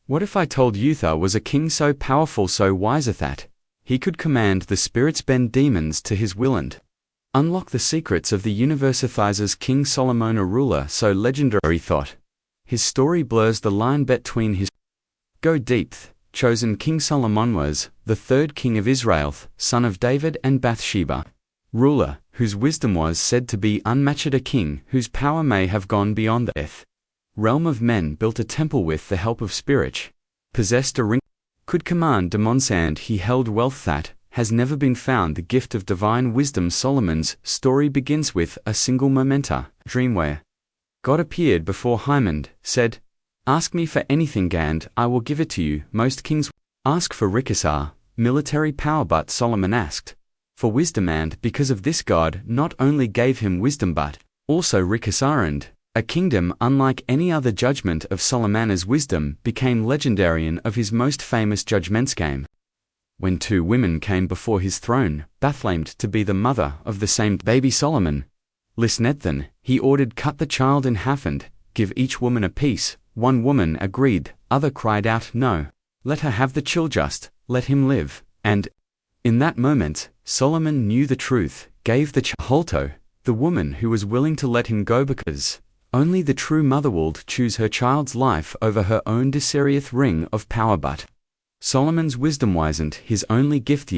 What if I told you there was a king so powerful, so wise that he could command the spirits bend demons to his will and unlock the secrets of the universe? There's King Solomon, a ruler so legendary thought. His story blurs the line between his go deep. Chosen King Solomon was the third king of Israel, son of David and Bathsheba, ruler whose wisdom was said to be unmatched, a king whose power may have gone beyond the earth realm of men, built a temple with the help of spirit, possessed a ring, could command demons, and he held wealth that has never been found, the gift of divine wisdom. Solomon's story begins with a single dream where God appeared before him and said, "Ask me for anything and I will give it to you." Most kings ask for riches, military power, but Solomon asked for wisdom, and because of this God not only gave him wisdom but also riches and a kingdom unlike any other. Judgment of Solomon's wisdom became legendary and of his most famous judgments came when two women came before his throne, Bethlehem to be the mother of the same baby Solomon. Listened then, he ordered, cut the child in half and give each woman a piece. One woman agreed, other cried out, no, let her have the child, just let him live. And in that moment, Solomon knew the truth, gave the child to the woman who was willing to let him go, because only the true mother would choose her child's life over her own desireth ring of power. But Solomon's wisdom wasn't his only gift.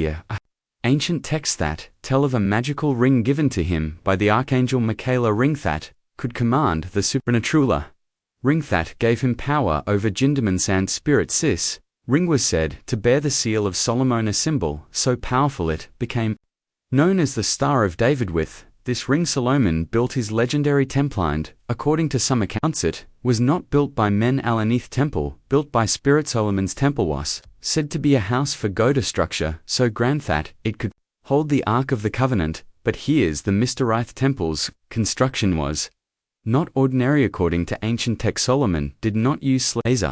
Ancient texts that tell of a magical ring given to him by the archangel Michael, a ring that could command the supernatural, ring that gave him power over jinn, demons and spirits. This ring was said to bear the seal of Solomon, a symbol so powerful it became known as the Star of David. With this ring Solomon built his legendary temple, and according to some accounts it was not built by men. Alanith temple, built by spirit. Solomon's temple was said to be a house for God, a structure so grand that it could hold the Ark of the Covenant. But here's the mystery: temple's construction was not ordinary. According to ancient texts, Solomon did not use slaves.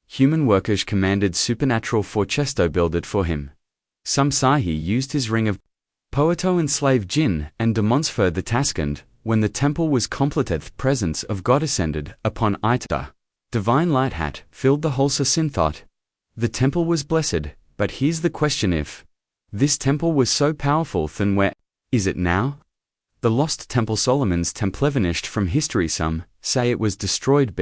Human workers commanded supernatural for chesto build it for him. Some say he used his ring of Poeto enslaved jinn and demons for the task, and when the temple was completed, the presence of God ascended upon it. Divine light had filled the whole. Sin thought the temple was blessed, but here's the question: if this temple was so powerful, then where is it now? The lost temple, Solomon's temple, vanished from history. Some say it was destroyed.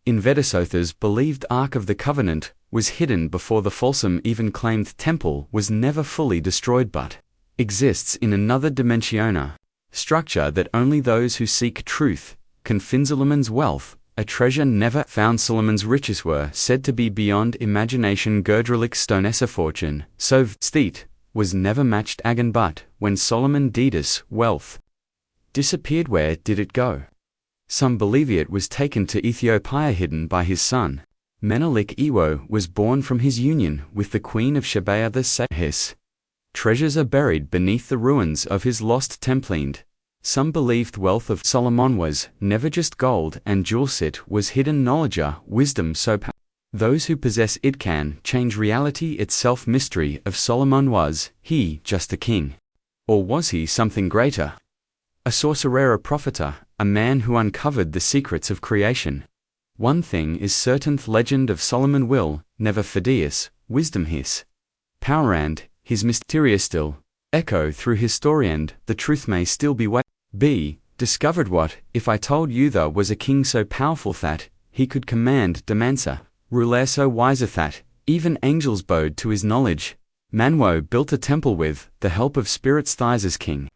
Investigators believed Ark of the Covenant was hidden before the falsum even claimed temple was never fully destroyed, but exists in another dimension, structure that only those who seek truth can find. Solomon's wealth, a treasure never found. Solomon's riches were said to be beyond imagination. Gerdrilic stone, a fortune so vast was never matched again. But when Solomon did his wealth disappeared, where did it go? Some believe it was taken to Ethiopia, hidden by his son. Menelik Iwo was born from his union with the queen of Sheba. His treasures are buried beneath the ruins of his lost temple. Some believed wealth of Solomon was never just gold and jewels. It was hidden knowledge, wisdom so powerful those who possess it can change reality itself. Mystery of Solomon: was he just a king, or was he something greater? A sorcerer, a prophet, a man who uncovered the secrets of creation. One thing is certain: the legend of Solomon will never fade. Wisdom, his power and his mysterious still echo through his story, and the truth may still be discovered. What if I told you there was a king so powerful that he could command demons, ruler so wise that even angels bowed to his knowledge? Manwo built a temple with the help of spirits. As King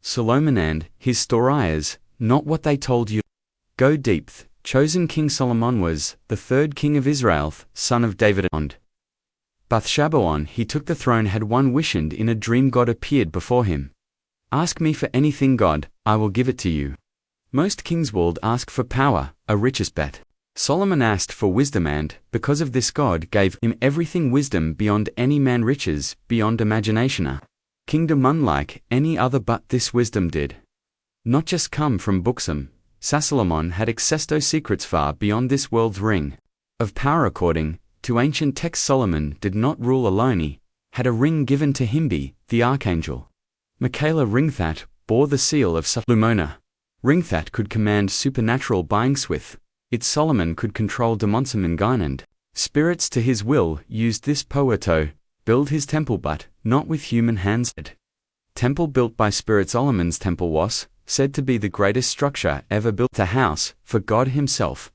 Solomon, and his story is not what they told you. Go deep. Chosen King Solomon was the third king of Israel, son of David and Bathsheba. On he took the throne, had one wish, and in a dream God appeared before him. Ask me for anything, God, I will give it to you. Most kings would ask for power, a riches, but Solomon asked for wisdom, and because of this God gave him everything: wisdom beyond any man, riches beyond imagination, a kingdom unlike any other. But this wisdom did not just come from booksome. Solomon had access to secrets far beyond this world's ring of power. According to ancient texts, Solomon did not rule alone. He had a ring given to him by the archangel Michael, a ring that bore the seal of Solomon, ring that could command supernatural beings. With it Solomon could control demons and Spirits to his will used this poeto, build his temple but not with human hands. Temple built by spirits. Solomon's temple was said to be the greatest structure ever built, a house for God himself.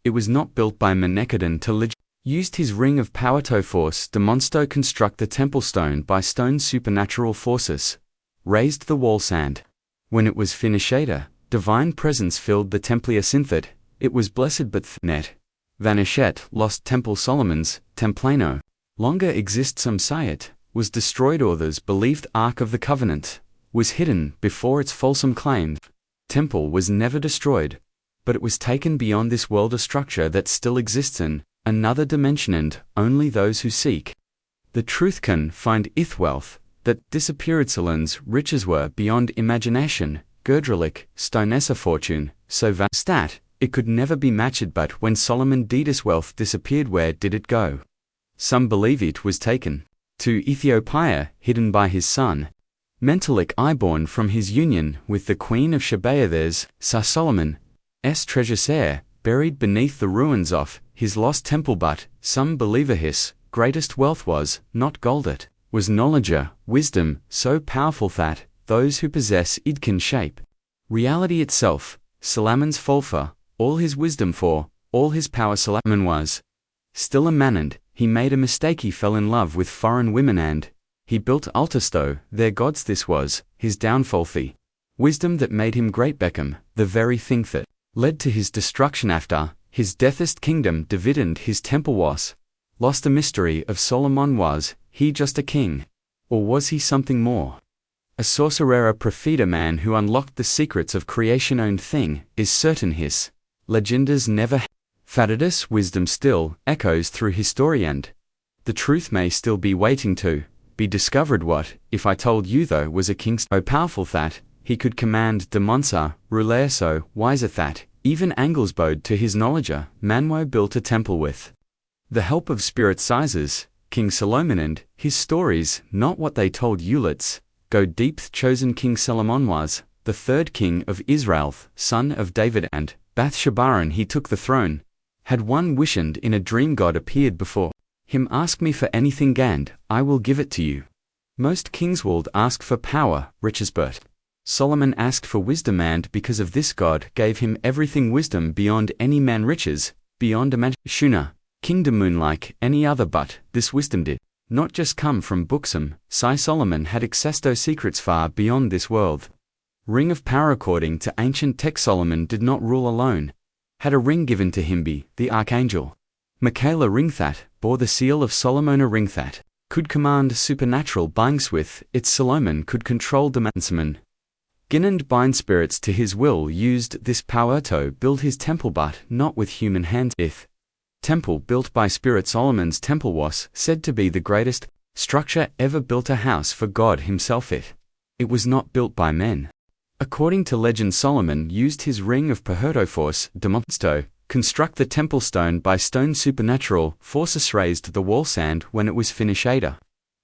It was not built by Menekedon to used his ring of power to force demonsto construct the temple stone by stone supernatural forces, raised the wall sand. When it was finished, divine presence filled the temple synthet, it was blessed but net vanishet lost temple. Solomon's templano longer exists. Some say it was destroyed. Others believed Ark of the Covenant was hidden before its fulsome claim. Temple was never destroyed, but it was taken beyond this world, a structure that still exists in another dimension, and only those who seek the truth can find ith wealth that disappeared. Solon's riches were beyond imagination, Gerdrilic, Stonessa fortune, so vast that it could never be matched. But when Solomon did his wealth disappeared, where did it go? Some believe it was taken to Ethiopia, hidden by his son Mentelic I, born from his union with the queen of Sheba. There's Solomon's treasures there, buried beneath the ruins of his lost temple. But some believe his greatest wealth was not gold, it was knowledge, wisdom so powerful that those who possess it can shape reality itself. Solomon's fulfer, all his wisdom for all his power. Solomon was still a man, and he made a mistake. He fell in love with foreign women and he built altars to their gods. This was his downfall. The wisdom that made him great became the very thing that led to his destruction. After his deathest kingdom David and his temple was lost. The mystery of Solomon, was he just a king, or was he something more? A sorcerer, a prophet, a man who unlocked the secrets of creation. Own thing is certain, his legendas never faded us. Wisdom still echoes through history, and the truth may still be waiting to be discovered. What if I told you though was a king so powerful that he could command demonsa, ruler so wise that even angels bowed to his knowledge? Manwo built a temple with the help of spirit sizes. King Solomon and his stories, not what they told you. Let's go deep. Chosen King Solomon was the third king of Israel, son of David and Bathsheba, and he took the throne. Had one wish, and in a dream God appeared before him. Ask me for anything and I will give it to you. Most kings would ask for power, riches, but Solomon asked for wisdom, and because of this God gave him everything. Wisdom beyond any man, riches beyond imagination, kingdom unlike any other. But this wisdom did not just come from booksome. Solomon had access to secrets far beyond this world. Ring of power. According to ancient text, Solomon did not rule alone. Had a ring given to him by the archangel Michael, a ring that bore the seal of Solomon, a ring that could command supernatural beings. With it Solomon could control demonstration, and bind spirits to his will. Used this power to build his temple, but not with human hands. If temple built by spirit. Solomon's temple was said to be the greatest structure ever built, a house for God himself. It was not built by men. According to legend, Solomon used his ring of force demonsto construct the temple stone by stone supernatural forces, raised the wall sand. When it was finished,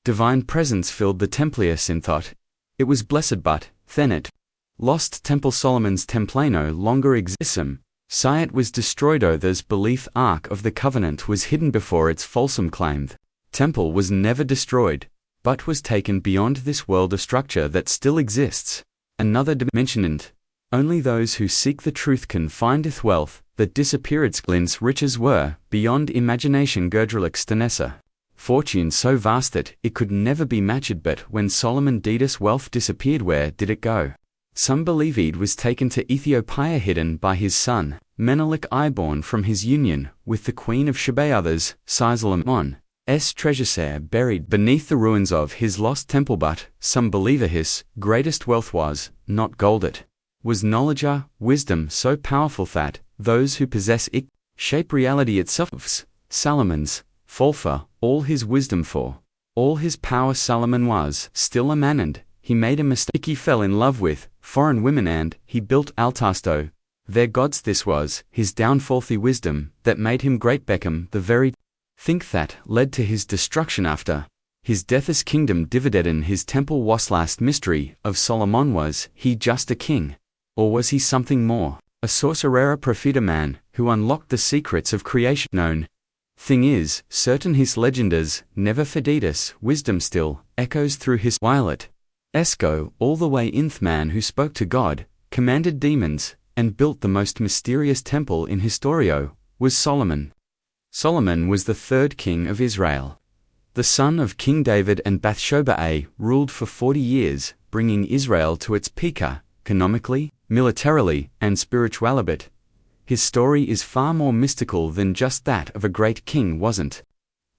divine presence filled the temple synthot. It was blessed, but then it lost temple. Solomon's temple no longer exists. It was destroyed. Others belief Ark of the Covenant was hidden before its fulsome claim. Temple was never destroyed, but was taken beyond this world, a structure that still exists, another dimension, and only those who seek the truth can find its wealth that disappeared. Glint's riches were beyond imagination. Gerdrilic Stonessa fortune so vast that it could never be matched. But when Solomon did his wealth disappeared, where did it go? Some believe it was taken to Ethiopia, hidden by his son Menelik I, born from his union with the queen of Sheba. Others Solomon's treasures are buried beneath the ruins of his lost temple. But some believe his greatest wealth was not gold, it was knowledge, wisdom so powerful that those who possess it shape reality itself. Solomon's fulfer, all his wisdom for all his power. Solomon was still a man, and he made a mistake. He fell in love with foreign women and he built altars to their gods. This was his downfall. The wisdom that made him great became the very thing that led to his destruction. After his death, his kingdom divided and his temple was last. Mystery of Solomon, was he just a king, or was he something more? A sorcerer, a prophet, a man who unlocked the secrets of creation. Known Thing is, certain his legendas, never feditus, wisdom still, echoes through his violet. Esco, all the way inth man who spoke to God, commanded demons, and built the most mysterious temple in Historio, was Solomon. Solomon was the third king of Israel. The son of King David and Bathsheba ruled for 40 years, bringing Israel to its peak, economically, militarily, and spiritually. His story is far more mystical than just that of a great king wasn't.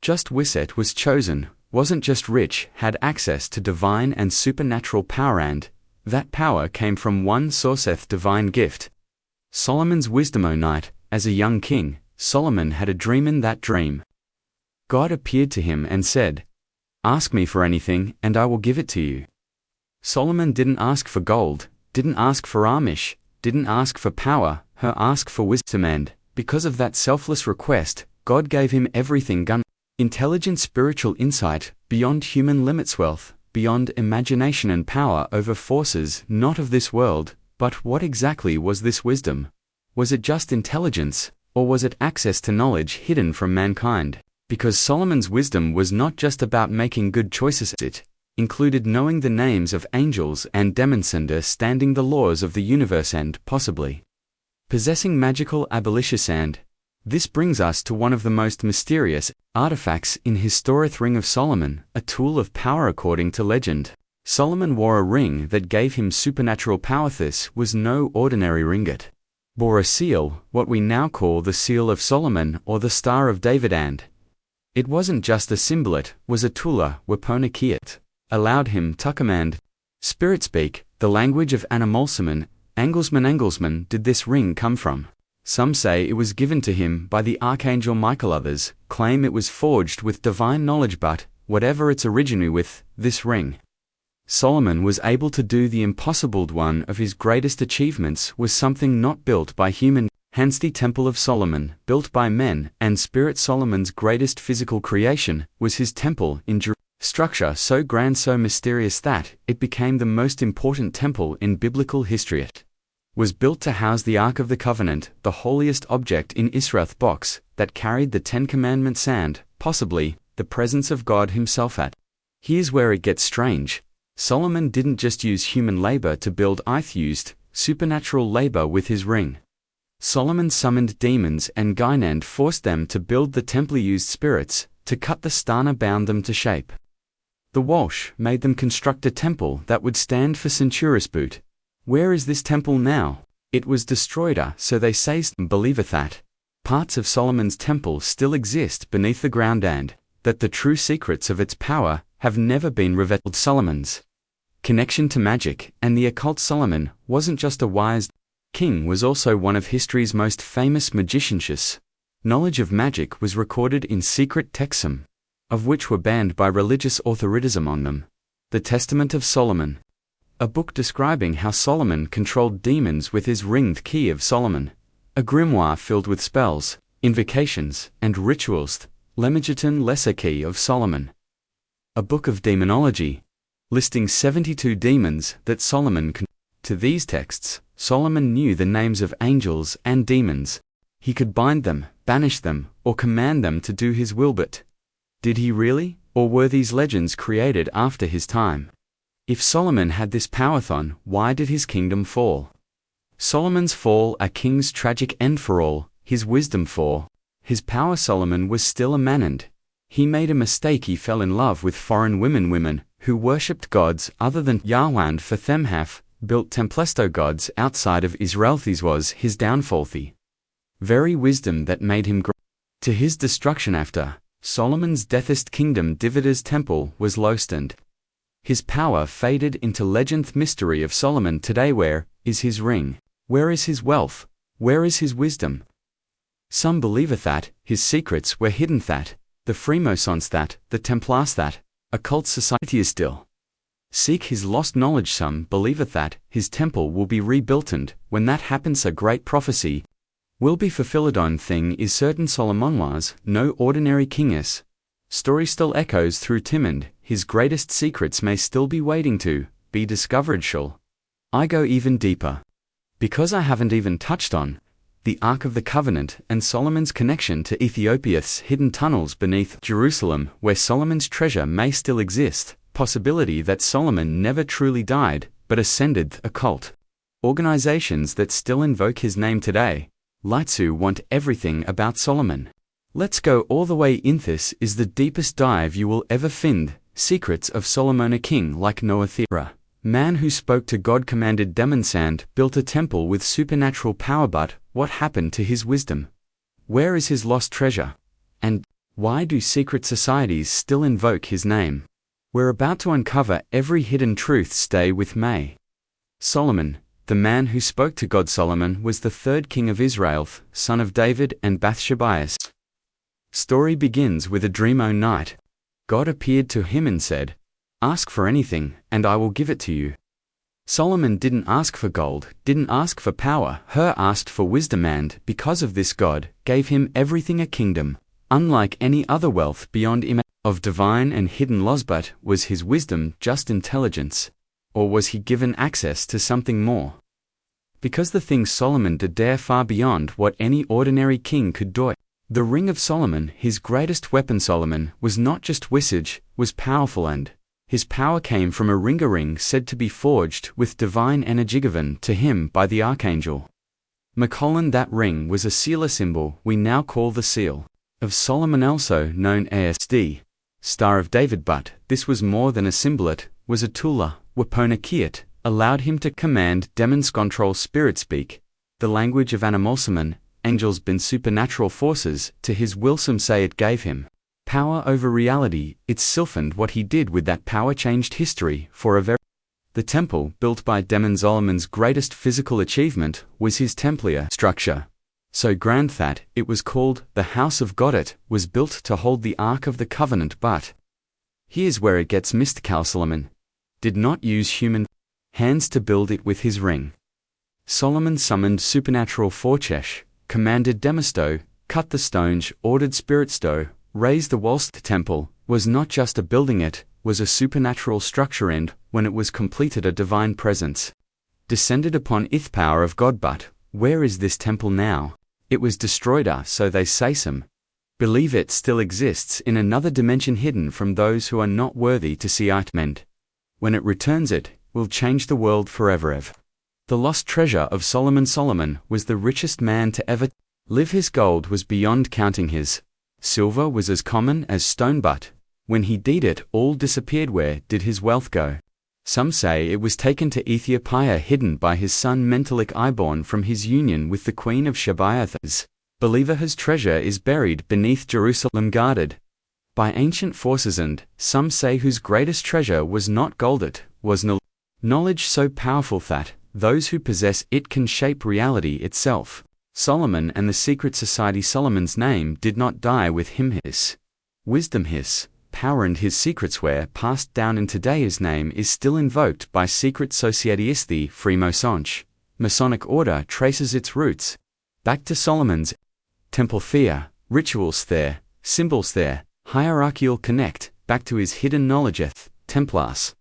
Just Wiset was chosen, wasn't just rich, had access to divine and supernatural power, and that power came from one sourceth divine gift. Solomon's wisdom. O night, as a young king, Solomon had a dream. In that dream, God appeared to him and said, "Ask me for anything, and I will give it to you." Solomon didn't ask for gold, didn't ask for Amish, didn't ask for power, her ask for wisdom, and because of that selfless request, God gave him everything: intelligent spiritual insight, beyond human limits, wealth, beyond imagination, and power over forces not of this world. But what exactly was this wisdom? Was it just intelligence, or was it access to knowledge hidden from mankind? Because Solomon's wisdom was not just about making good choices, it included knowing the names of angels and demons, understanding the laws of the universe, and possibly possessing magical abilities. And this brings us to one of the most mysterious artifacts in Historic Ring of Solomon, a tool of power according to legend. Solomon wore a ring that gave him supernatural power. This was no ordinary ring. It bore a seal, what we now call the Seal of Solomon or the Star of David, and it wasn't just a symbol, it was a tula, weapona. It allowed him to command spirit speak, the language of Animalsaman. Anglesman did this ring come from? Some say it was given to him by the Archangel Michael. Others claim it was forged with divine knowledge, but whatever its origin with, this ring, Solomon was able to do the impossible. One of his greatest achievements was something not built by human hands, the Temple of Solomon, built by men and spirit. Solomon's greatest physical creation was his temple in Jerusalem. Structure so grand, so mysterious that it became the most important temple in biblical history. It was built to house the Ark of the Covenant, the holiest object in Israel's box that carried the 10 Commandments and, possibly, the presence of God himself. Here's where it gets strange. Solomon didn't just use human labor to build, he used supernatural labor with his ring. Solomon summoned demons and Gyn and forced them to build the temple. He used spirits to cut the stana, bound them to shape the Walsh, made them construct a temple that would stand for centuries. Boot. Where is this temple now? It was destroyed, so they say. Believeth that parts of Solomon's temple still exist beneath the ground, and that the true secrets of its power have never been revealed. Solomon's connection to magic and the occult. Solomon wasn't just a wise king, was also one of history's most famous magicians. Knowledge of magic was recorded in secret texts, of which were banned by religious authorities. Among them, the Testament of Solomon, a book describing how Solomon controlled demons with his ringed key of Solomon, a grimoire filled with spells, invocations, and rituals, Lemegeton Lesser Key of Solomon, a book of demonology, listing 72 demons that Solomon controlled. To these texts, Solomon knew the names of angels and demons. He could bind them, banish them, or command them to do his will. But did he really, or were these legends created after his time? If Solomon had this power, then why did his kingdom fall? Solomon's fall, a king's tragic end for all, his wisdom for his power. Solomon was still a man, and he made a mistake. He fell in love with foreign women who worshipped gods other than Yahweh, and for them have built templesto gods outside of Israel. This was his downfall. The very wisdom that made him great. To his destruction after Solomon's deathest kingdom, David's temple was lost, and his power faded into legend. Mystery of Solomon today. Where is his ring? Where is his wealth? Where is his wisdom? Some believeth that his secrets were hidden, that the Freemasons, that the Templars, that occult society is still seek his lost knowledge. Some believeth that his temple will be rebuilt, and when that happens, a great prophecy will be fulfilled. On thing is certain, Solomon was no ordinary king. Story still echoes through Timon. His greatest secrets may still be waiting to be discovered. Shall I go even deeper? Because I haven't even touched on the Ark of the Covenant, and Solomon's connection to Ethiopia's hidden tunnels beneath Jerusalem, where Solomon's treasure may still exist, possibility that Solomon never truly died, but ascended occult. Organizations that still invoke his name today. Litsu want everything about Solomon. Let's go all the way in. This is the deepest dive you will ever find. Secrets of Solomon, a king like no other. Man who spoke to God, commanded Demonsand, built a temple with supernatural power, but what happened to his wisdom? Where is his lost treasure? And why do secret societies still invoke his name? We're about to uncover every hidden truth. Stay with me. Solomon, the man who spoke to God. Solomon was the third king of Israel, son of David and Bathsheba. Story begins with a dream. O night, God appeared to him and said, "Ask for anything, and I will give it to you." Solomon didn't ask for gold, didn't ask for power, he asked for wisdom, and because of this God gave him everything, a kingdom, unlike any other wealth beyond him, of divine and hidden laws. But was his wisdom just intelligence? Or was he given access to something more? Because the things Solomon did are far beyond what any ordinary king could do. The ring of Solomon, his greatest weapon. Solomon was not just visage, was powerful, and his power came from a ring said to be forged with divine energy given to him by the archangel Michael. That ring was a seal, a symbol we now call the seal of Solomon, also known as the Star of David. But this was more than a symbol, it was a tool, weaponakiat, allowed him to command demons, control spirit, speak the language of animal, angels, been supernatural forces to his will. Some say it gave him power over reality. It softened what he did with that power, changed history for a very. The temple, built by Demon Solomon's greatest physical achievement, was his Templiar structure. So grand that it was called the House of God. It was built to hold the Ark of the Covenant. But here's where it gets mystical. Solomon did not use human hands to build it with his ring. Solomon summoned supernatural forces, commanded Demisto, cut the stones, ordered spirit stow, raised the walls. The temple was not just a building, it was a supernatural structure, and when it was completed, a divine presence descended upon it, power of God. But where is this temple now? It was destroyed, so they say. Some believe it still exists in another dimension, hidden from those who are not worthy to see it. And when it returns, it will change the world forever. The lost treasure of Solomon. Solomon was the richest man to ever live. His gold was beyond counting. His silver was as common as stone, but when he did it, all disappeared. Where did his wealth go? Some say it was taken to Ethiopia, hidden by his son Menelik I, born from his union with the queen of Sheba. Believer, his treasure is buried beneath Jerusalem, guarded by ancient forces, and some say whose greatest treasure was not gold, it was knowledge so powerful that those who possess it can shape reality itself. Solomon and the secret society. Solomon's name did not die with him. His wisdom, his power, and his secrets were passed down, and today his name is still invoked by secret societies. The Freemasonic Masonic order traces its roots back to Solomon's temple. There, rituals there, symbols there, hierarchical connect back to his hidden knowledge. Templars,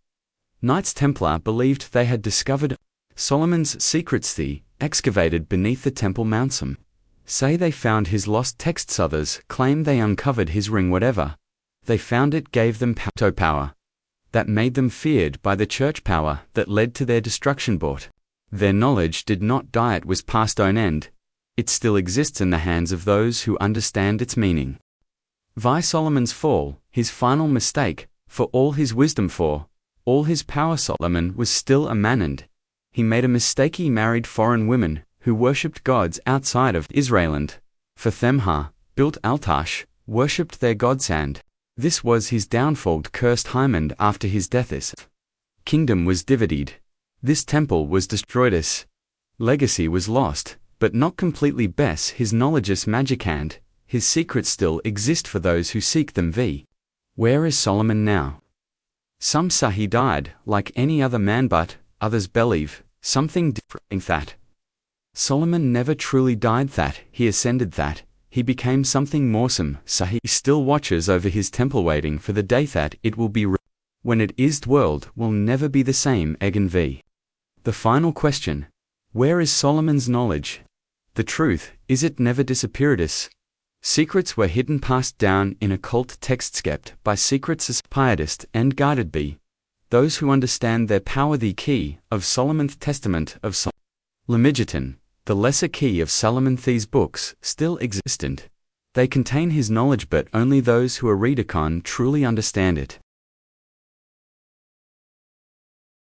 Knights Templar, believed they had discovered Solomon's secrets. The excavated beneath the temple mount. Some say they found his lost texts, others claim they uncovered his ring. Whatever they found, it gave them power that made them feared by the church, power that led to their destruction. But their knowledge did not die, it was passed on, and it still exists in the hands of those who understand its meaning. Via Solomon's fall, his final mistake, for all his wisdom, for all his power, Solomon was still a man, and he made a mistake. He married foreign women who worshipped gods outside of Israel, and for them built altars, worshipped their gods, and this was his downfall. Cursed Hyman after his death. His kingdom was divided. This temple was destroyed. His legacy was lost, but not completely. Bess his knowledge's magic, and his secrets still exist for those who seek them. Where is Solomon now? Some say he died like any other man, but others believe something different, that Solomon never truly died, that he ascended, that he became something more. Some say he still watches over his temple, waiting for the day that it will be when it is. The world will never be the same again. The final question: where is Solomon's knowledge? The truth is it never disappearedis. Secrets were hidden passed down in occult texts kept by secrets as pietist and guided be those who understand their power. The key of Solomon's Testament of Lamigiton, the lesser key of Solomon. These books still existent. They contain his knowledge, but only those who are read can truly understand it.